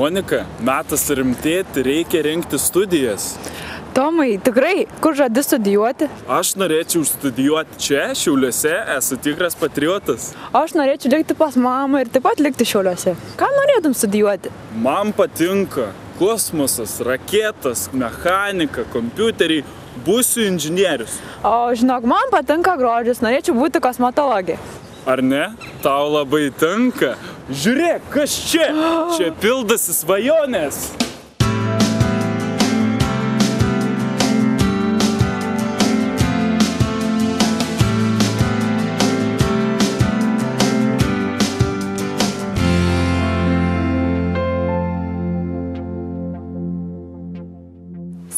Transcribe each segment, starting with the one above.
Monika, metas rimtėti, reikia rinkti studijas. Tomai, tikrai, kur žadi studijuoti? Aš norėčiau studijuoti čia, Šiauliuose, esu tikras patriotas. Aš norėčiau likti pas mamą ir taip pat likti Šiauliuose. Ką norėtum studijuoti? Man patinka kosmosas, raketas, mechanika, kompiuteriai, būsiu inžinierius. O žinok, man patinka grožis, norėčiau būti kosmetologė. Ar ne? Tau labai tinka. Žiūrėk, kas čia? Čia pildosi svajonės.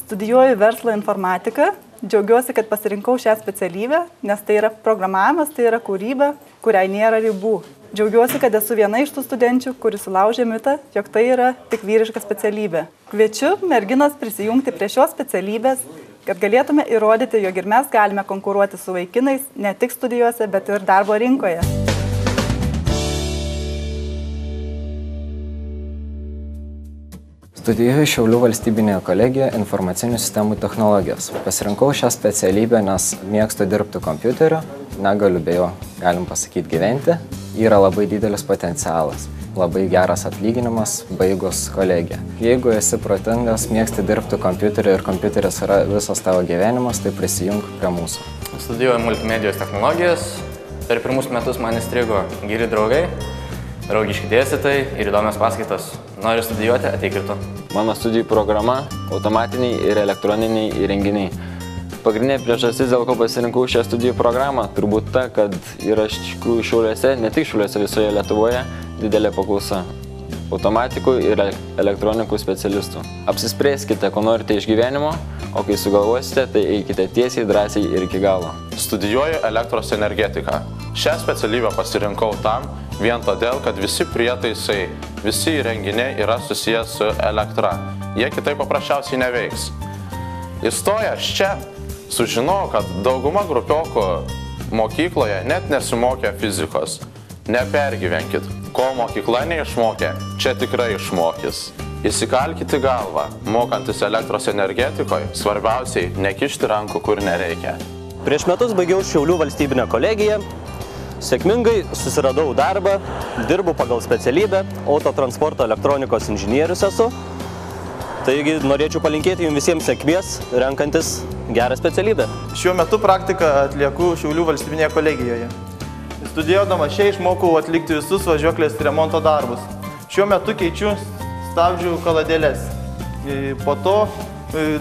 Studijuoju verslo informatiką. Džiaugiuosi, kad pasirinkau šią specialybę, nes tai yra programavimas, tai yra kūryba, kuriai nėra ribų. Džiaugiuosi, kad esu viena iš tų studenčių, kuris sulaužė mitą, jog tai yra tik vyriška specialybė. Kviečiu merginos prisijungti prie šios specialybės, kad galėtume įrodyti, jog ir mes galime konkuruoti su vaikinais ne tik studijuose, bet ir darbo rinkoje. Studijuoju Šiaulių valstybinėje kolegijoje informacinių sistemų technologijos. Pasirinkau šią specialybę, nes mėgstu dirbti kompiuteriu, negaliu be jo, galim pasakyti, gyventi. Yra labai didelis potencialas, labai geras atlyginimas, baigus kolegiją. Jeigu esi protingas, mėgsti dirbti kompiuteriu ir kompiuteris yra visas tavo gyvenimas, tai prisijunk prie mūsų. Studijuoju multimedijos technologijas. Per pirmus metus man įstrigo geri draugai, draugiški dėstytojai ir įdomios paskaitos. Noriu studijuoti, ateik ir tu. Mano studijų programa – automatiniai ir elektroniniai įrenginiai. Pagrindinė priežastis, dėl ko pasirinkau šią studijų programą, turbūt ta, kad yra iš tikrųjų Šiauliuose, ne tik Šiauliuose, visoje Lietuvoje, didelė paklausa automatikų ir elektronikų specialistų. Apsispręskite, ko norite iš gyvenimo, o kai sugalvosite, tai eikite tiesiai, drąsiai ir iki galo. Studijuoju elektros energetiką. Šią specialybę pasirinkau tam, vien todėl, kad visi prietaisai, visi įrenginiai yra susijęs su elektra. Jie kitaip paprasčiausiai neveiks. Įstojęs čia, sužinojau, kad dauguma grupiokų mokykloje net nesimokė fizikos. Nepergyvenkit. Ko mokykla neišmokė, čia tikrai išmokys. Įsikalkite galvą, mokantis elektros energetikoje, svarbiausiai nekišti rankų, kur nereikia. Prieš metus baigiau Šiaulių valstybinę kolegiją. Sėkmingai susiradau darbą, dirbu pagal specialybę, autotransporto elektronikos inžinierius esu. Taigi norėčiau palinkėti jums visiems sėkmės, renkantis gerą specialybę. Šiuo metu praktiką atlieku Šiaulių valstybinėje kolegijoje. Studijuodama čia išmokau atlikti visus važiuoklės remonto darbus. Šiuo metu keičiu stabdžių kaladėles. Po to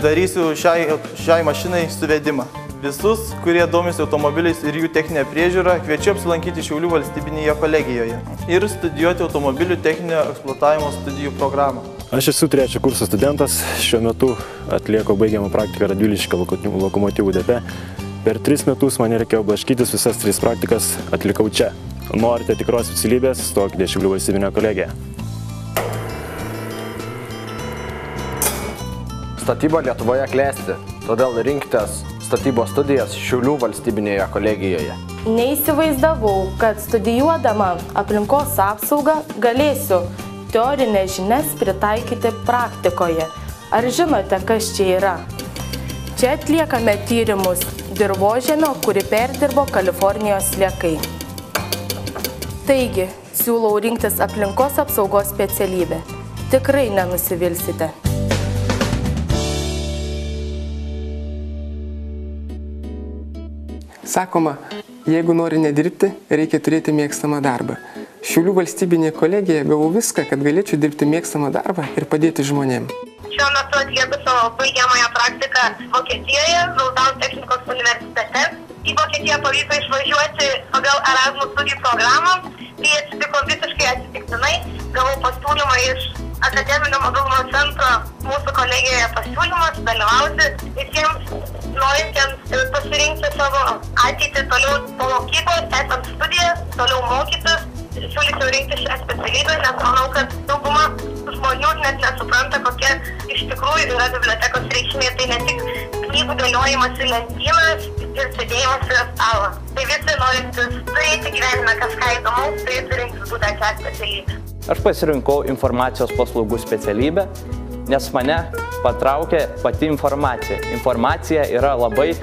darysiu šiai mašinai suvedimą. Visus, kurie domisi automobiliais ir jų techninę priežiūrą, kviečiu apsilankyti Šiaulių valstybinėje kolegijoje ir studijuoti automobilių techninio eksploatavimo studijų programą. Aš esu trečio kurso studentas, šiuo metu atlieku baigiamą praktiką Radviliškio lokomotyvų depe. Per 3 metus man reikėjo blaškytis, visas 3 praktikas atlikau čia. Norite tikros specialybės, stokite Šiaulių valstybinę kolegiją. Statyba Lietuvoje klesti, todėl rinkitės statybos studijas Šiaulių valstybinėje kolegijoje. Neįsivaizdavau, kad studijuodama aplinkos apsaugą galėsiu teorinės žinias pritaikyti praktikoje. Ar žinote, kas čia yra? Čia atliekame tyrimus dirvožemio, kurį perdirbo Kalifornijos sliekai. Taigi, siūlau rinktis aplinkos apsaugos specialybę. Tikrai nenusivilsite. Sakoma, jeigu nori nedirbti, reikia turėti mėgstamą darbą. Šiaulių valstybinėje kolegijoje gavau viską, kad galėčiau dirbti mėgstamą darbą ir padėti žmonėms. Šiuo metu atlieku savo baigiamąją praktiką Vokietijoje, Vilniaus technikos universitete. Į Vokietiją pavyko išvažiuoti pagal Erasmus studijų programą. Tai atsitiko visiškai atsitiktinai. Gavau pasiūlymą iš akademinio mobilumo centro mūsų kolegijoje pasiūlymas dalyvauti visiems norintiems pasirinkti savo ateitį toliau po mokyklos, tęsiant studijas, toliau mokytis. Siūlyčiau rinkti šią specialybę, nes manau, kad dauguma žmonių net nesupranta, kokia iš tikrųjų yra bibliotekos reikšmė. Tai ne tik knygų dėliojimas į lentynas ir sėdėjimas prie stalo. Tai visi norintys turėti gyvenime kažką įdomaus, tai rinktis būtent šią specialybę. Aš pasirinkau informacijos paslaugų specialybę, nes mane patraukė pati informacija. Informacija yra labai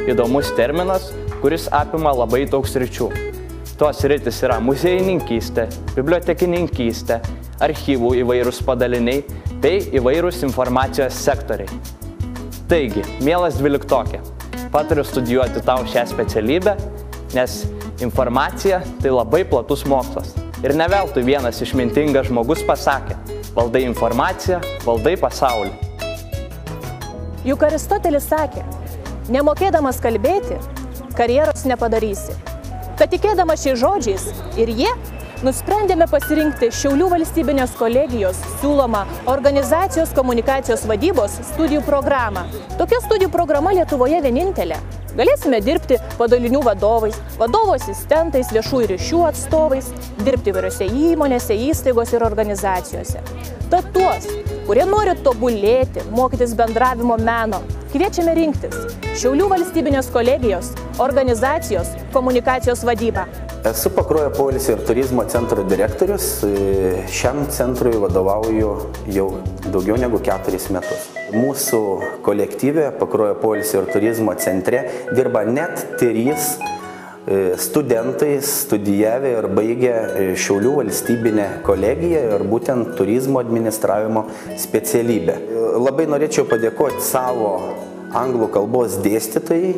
įdomus terminas, kuris apima labai daug sričių. Tos sritis yra muziejininkystė, bibliotekininkystė, archyvų įvairūs padaliniai bei įvairūs informacijos sektoriai. Taigi, mielas dvyliktokė, patariu studijuoti tau šią specialybę, nes informacija tai labai platus mokslas. Ir ne veltui vienas išmintingas žmogus pasakė: valdai informaciją, valdai pasaulį. Juk Aristotelis sakė: nemokėdamas kalbėti, karjeros nepadarysi. Kad tikėdamas šiais žodžiais ir jie, nusprendėme pasirinkti Šiaulių valstybinės kolegijos siūlomą organizacijos komunikacijos vadybos studijų programą. Tokia studijų programa Lietuvoje vienintelė. Galėsime dirbti padalinių vadovais, vadovų asistentais, viešųjų ryšių atstovais, dirbti įvairiose įmonėse, įstaigose ir organizacijose. Tad tuos, kurie nori tobulėti, mokytis bendravimo meno, kviečiame rinktis Šiaulių valstybinės kolegijos organizacijos komunikacijos vadybą. Esu Pakruojo poilsio ir turizmo centro direktorius. Šiam centrui vadovauju jau daugiau negu 4 metus. Mūsų kolektyve Pakruojo poilsio ir turizmo centre dirba net 3 studentai studijavę ir baigę Šiaulių valstybinę kolegiją ir būtent turizmo administravimo specialybę. Labai norėčiau padėkoti savo anglų kalbos dėstytojai,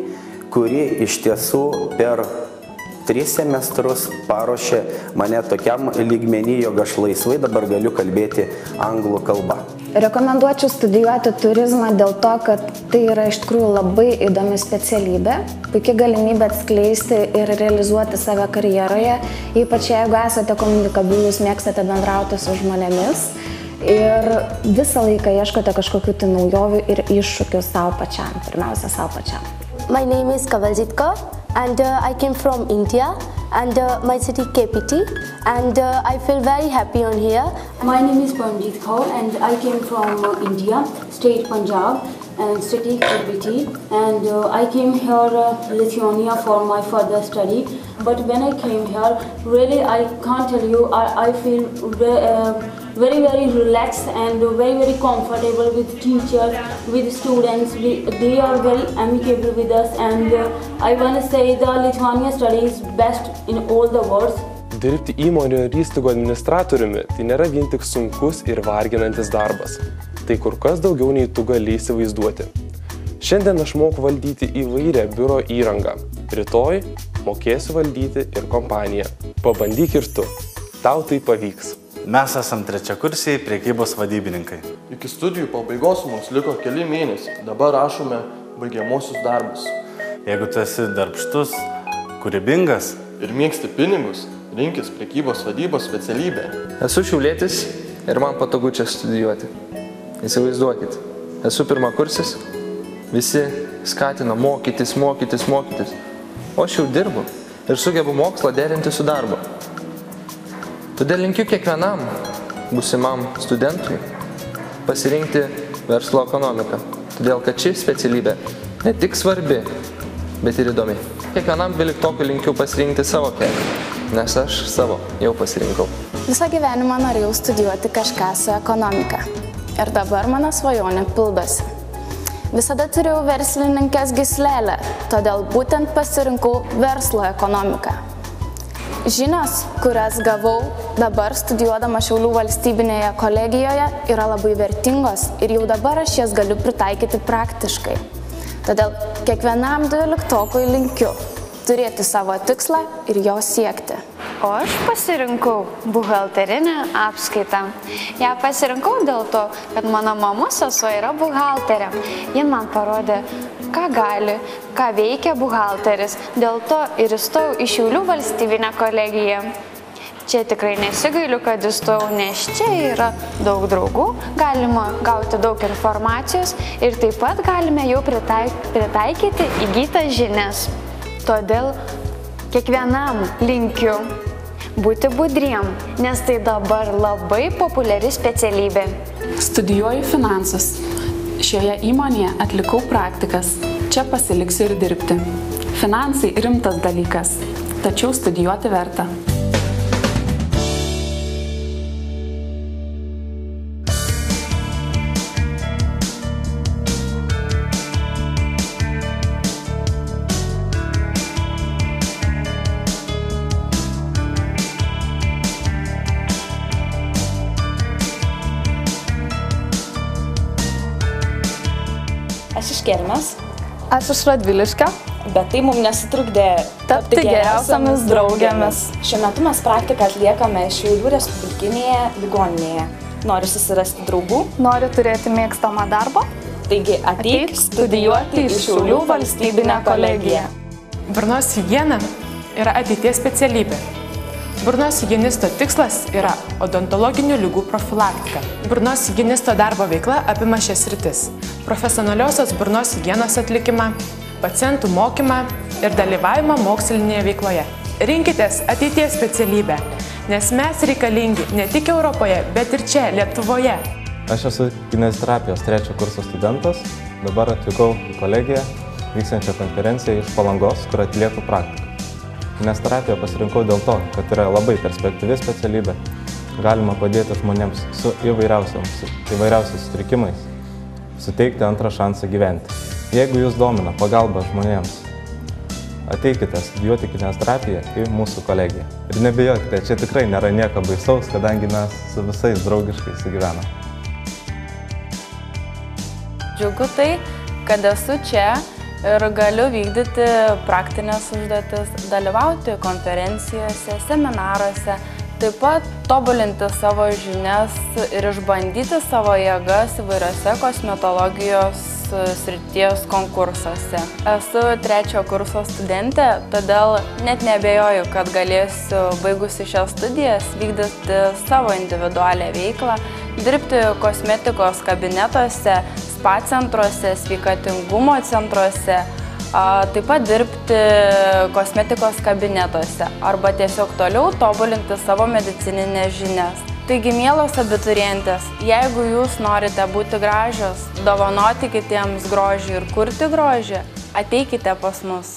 kuri iš tiesų per 3 semestrus paruošė mane tokiam lygmenį, jog aš laisvai dabar galiu kalbėti anglų kalbą. Rekomenduočiau studijuoti turizmą dėl to, kad tai yra iš tikrųjų labai įdomi specialybė, puikia galimybė atskleisti ir realizuoti save karjeroje, ypač jeigu esate komunikabilūs, mėgstate bendrauti su žmonėmis ir visą laiką ieškote kažkokių tai naujovių ir iššūkių savo pačiam, pirmiausia savo pačiam. My name is Kavaljit Kaur and I came from India and my city KPT and I feel very happy on here. My name is Paramjit Kaur and I came from India, state Punjab and city KPT and I came here Lithuania for my further study. But when I came here, really I can't tell you, I feel very relaxed and very comfortable with teachers, with students. They are very amicable with us and I want to say the Lithuania study is best in all the world. Dirbti įmonių ir įstaigų administratoriumi tai nėra vien tik sunkus ir varginantis darbas. Tai kur kas daugiau nei tu gali įsivaizduoti. Šiandien aš moku valdyti įvairią biuro įrangą. Rytoj mokėsiu valdyti ir kompaniją. Pabandyk ir tu. Tau tai pavyks. Mes esam trečiakursiai prekybos vadybininkai. Iki studijų pabaigos mums liko keli mėnesiai. Dabar rašome baigiamosius darbus. Jeigu tu esi darbštus, kūrybingas ir mėgsti pinigus, rinkis prekybos vadybos specialybę. Esu šiaulietis ir man patogu čia studijuoti. Įsivaizduokit, esu pirmakursis, visi skatina mokytis. O aš jau dirbu ir sugebu mokslą derinti su darbu. Todėl linkiu kiekvienam būsimam studentui pasirinkti verslo ekonomiką. Todėl, kad ši specialybė ne tik svarbi, bet ir įdomi. Kiekvienam dvyliktokui linkiu pasirinkti savo kelią, nes aš savo jau pasirinkau. Visą gyvenimą norėjau studijuoti kažką su ekonomika. Ir dabar mano svajonė pildosi. Visada turėjau verslininkės gyslelę, todėl būtent pasirinkau verslo ekonomiką. Žinios, kurias gavau dabar studijuodama Šiaulių valstybinėje kolegijoje, yra labai vertingos ir jau dabar aš jas galiu pritaikyti praktiškai. Todėl kiekvienam dvyliktokui linkiu turėti savo tikslą ir jo siekti. O aš pasirinkau buhalterinę apskaitą. Ja pasirinkau dėl to, kad mano mamos sesuo yra buhalterė. Jin man parodė, ką gali, ką veikia buhalteris. Dėl to ir įstojau į Šiaulių valstybinę kolegiją. Čia tikrai nesigailiu, kad įstojau, nes čia yra daug draugų, galima gauti daug informacijos ir taip pat galime jau pritaikyti įgytas žinias. Todėl kiekvienam linkiu būti budriem, nes tai dabar labai populiari specialybė. Studijuoju finansus. Šioje įmonėje atlikau praktikas. Čia pasiliksiu ir dirbti. Finansai rimtas dalykas, tačiau studijuoti verta. Kelmės. Aš iš Radviliškio. Bet tai mums nesutrukdė tapti geriausiamis draugėmis. Šiuo metu mes praktiką atliekame Šiaulių Respublikinėje ligoninėje. Nori susirasti draugų? Noriu turėti mėgstamą darbą. Taigi ateik studijuoti į Šiaulių valstybinę kolegiją. Burnos higiena yra ateities specialybė. Burnos higienisto tikslas yra odontologinių ligų profilaktika. Burnos higienisto darbo veikla apima šias sritis: profesionaliosios burnos higienos atlikimą, pacientų mokymą ir dalyvavimą mokslinėje veikloje. Rinkitės ateities specialybę, nes mes reikalingi ne tik Europoje, bet ir čia, Lietuvoje. Aš esu kineziterapijos 3 kurso studentas, dabar atvykau į kolegiją vyksiančią konferenciją iš Palangos, kur atlieku praktiką. Kineziterapiją pasirinkau dėl to, kad yra labai perspektyvi specialybė, galima padėti žmonėms su įvairiausiais sutrikimais, suteikti antrą šansą gyventi. Jeigu jūs domina pagalba žmonėms, ateikite studijuoti kineziterapiją į mūsų kolegiją. Ir nebijokite, čia tikrai nėra nieko baisaus, kadangi mes su visais draugiškai sugyvename. Džiugu tai, kad esu čia ir galiu vykdyti praktinės užduotis, dalyvauti konferencijose, seminaruose, taip pat tobulinti savo žinias ir išbandyti savo jėgas įvairiose kosmetologijos srities konkursuose. Esu 3 kurso studentė, todėl net neabejoju, kad galėsiu, baigusi šias studijas, vykdyti savo individualią veiklą, dirbti kosmetikos kabinetuose, spa centruose, sveikatingumo centruose, taip pat dirbti kosmetikos kabinetuose arba tiesiog toliau tobulinti savo medicininės žinias. Taigi, mielos abiturientės, jeigu jūs norite būti gražios, dovanoti kitiems grožį ir kurti grožį, ateikite pas mus.